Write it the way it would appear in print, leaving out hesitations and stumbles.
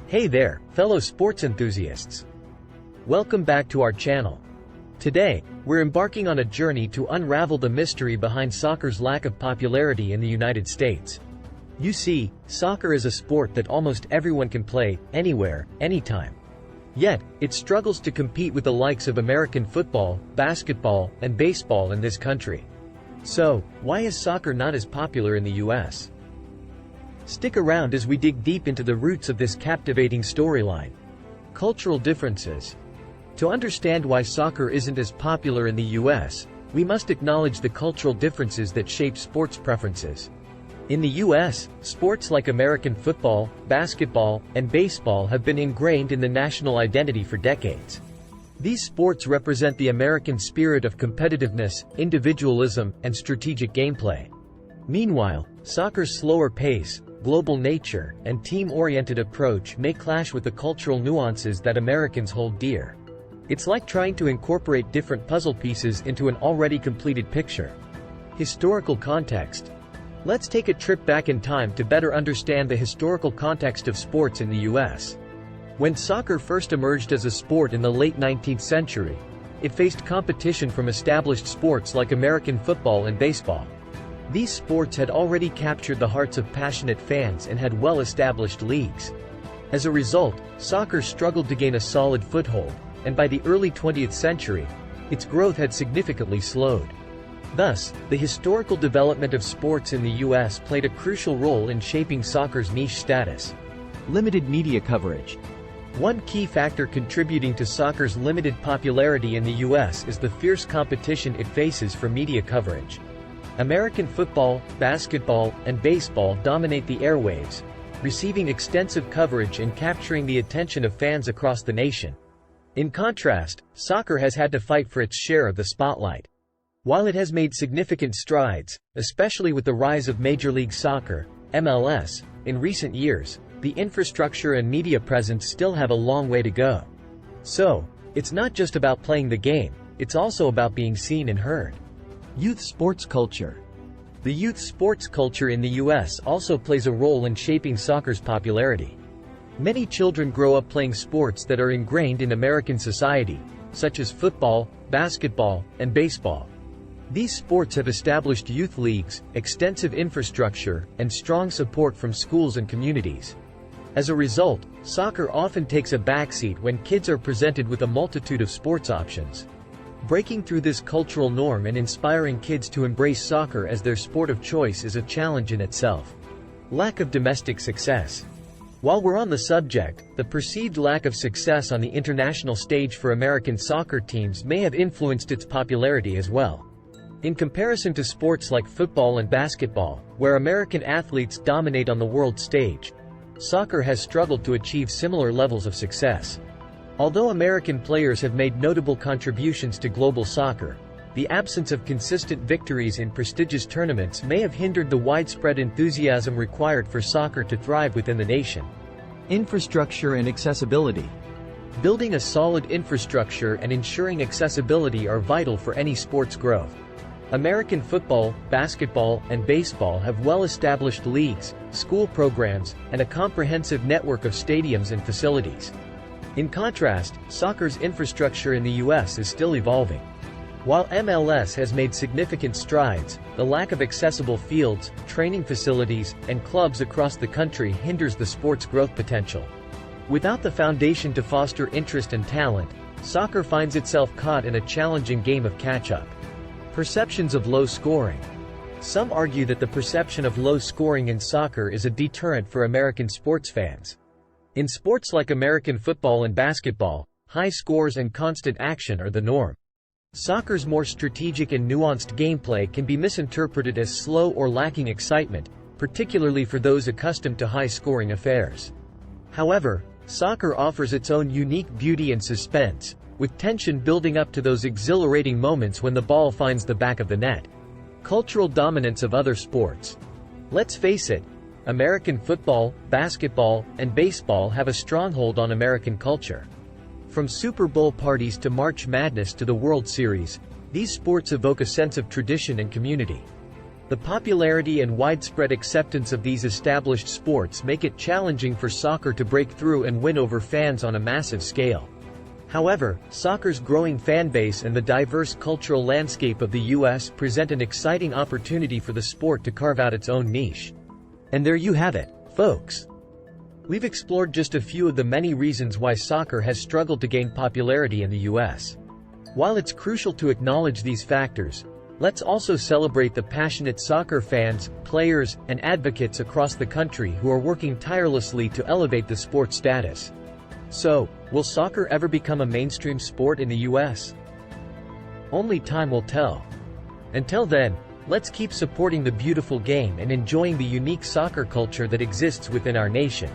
Hey there, fellow sports enthusiasts. Welcome back to our channel. Today, we're embarking on a journey to unravel the mystery behind soccer's lack of popularity in the United States. You see, soccer is a sport that almost everyone can play, anywhere, anytime. Yet, it struggles to compete with the likes of American football, basketball, and baseball in this country. So, why is soccer not as popular in the US? Stick around as we dig deep into the roots of this captivating storyline. Cultural differences. To understand why soccer isn't as popular in the US, we must acknowledge the cultural differences that shape sports preferences. In the US, sports like American football, basketball, and baseball have been ingrained in the national identity for decades. These sports represent the American spirit of competitiveness, individualism, and strategic gameplay. Meanwhile, soccer's slower pace, global nature, and team-oriented approach may clash with the cultural nuances that Americans hold dear. It's like trying to incorporate different puzzle pieces into an already completed picture. Historical context. Let's take a trip back in time to better understand the historical context of sports in the US. When soccer first emerged as a sport in the late 19th century, it faced competition from established sports like American football and baseball. These sports had already captured the hearts of passionate fans and had well-established leagues. As a result, soccer struggled to gain a solid foothold, and by the early 20th century, its growth had significantly slowed. Thus, the historical development of sports in the US played a crucial role in shaping soccer's niche status. Limited media coverage. One key factor contributing to soccer's limited popularity in the US is the fierce competition it faces for media coverage. American football, basketball, and baseball dominate the airwaves, receiving extensive coverage and capturing the attention of fans across the nation. In contrast, soccer has had to fight for its share of the spotlight. While it has made significant strides, especially with the rise of Major League Soccer, MLS, in recent years, the infrastructure and media presence still have a long way to go. So, it's not just about playing the game, it's also about being seen and heard. Youth sports culture. The youth sports culture in the US also plays a role in shaping soccer's popularity. Many children grow up playing sports that are ingrained in American society, such as football, basketball, and baseball. These sports have established youth leagues, extensive infrastructure, and strong support from schools and communities. As a result, soccer often takes a backseat when kids are presented with a multitude of sports options. Breaking through this cultural norm and inspiring kids to embrace soccer as their sport of choice is a challenge in itself. Lack of domestic success. While we're on the subject, the perceived lack of success on the international stage for American soccer teams may have influenced its popularity as well. In comparison to sports like football and basketball, where American athletes dominate on the world stage, soccer has struggled to achieve similar levels of success. Although American players have made notable contributions to global soccer, the absence of consistent victories in prestigious tournaments may have hindered the widespread enthusiasm required for soccer to thrive within the nation. Infrastructure and accessibility. Building a solid infrastructure and ensuring accessibility are vital for any sport's growth. American football, basketball, and baseball have well-established leagues, school programs, and a comprehensive network of stadiums and facilities. In contrast, soccer's infrastructure in the US is still evolving. While MLS has made significant strides, the lack of accessible fields, training facilities, and clubs across the country hinders the sport's growth potential. Without the foundation to foster interest and talent, soccer finds itself caught in a challenging game of catch-up. Perceptions of low scoring. Some argue that the perception of low scoring in soccer is a deterrent for American sports fans. In sports like American football and basketball, high scores and constant action are the norm. Soccer's more strategic and nuanced gameplay can be misinterpreted as slow or lacking excitement, particularly for those accustomed to high-scoring affairs. However, soccer offers its own unique beauty and suspense, with tension building up to those exhilarating moments when the ball finds the back of the net. Cultural dominance of other sports. Let's face it, American football, basketball, and baseball have a stronghold on American culture. From Super Bowl parties to March Madness to the World Series, these sports evoke a sense of tradition and community. The popularity and widespread acceptance of these established sports make it challenging for soccer to break through and win over fans on a massive scale. However, soccer's growing fan base and the diverse cultural landscape of the U.S. present an exciting opportunity for the sport to carve out its own niche. And there you have it, folks. We've explored just a few of the many reasons why soccer has struggled to gain popularity in the U.S. While it's crucial to acknowledge these factors, let's also celebrate the passionate soccer fans, players, and advocates across the country who are working tirelessly to elevate the sport's status. So, will soccer ever become a mainstream sport in the U.S.? Only time will tell. Until then, let's keep supporting the beautiful game and enjoying the unique soccer culture that exists within our nation.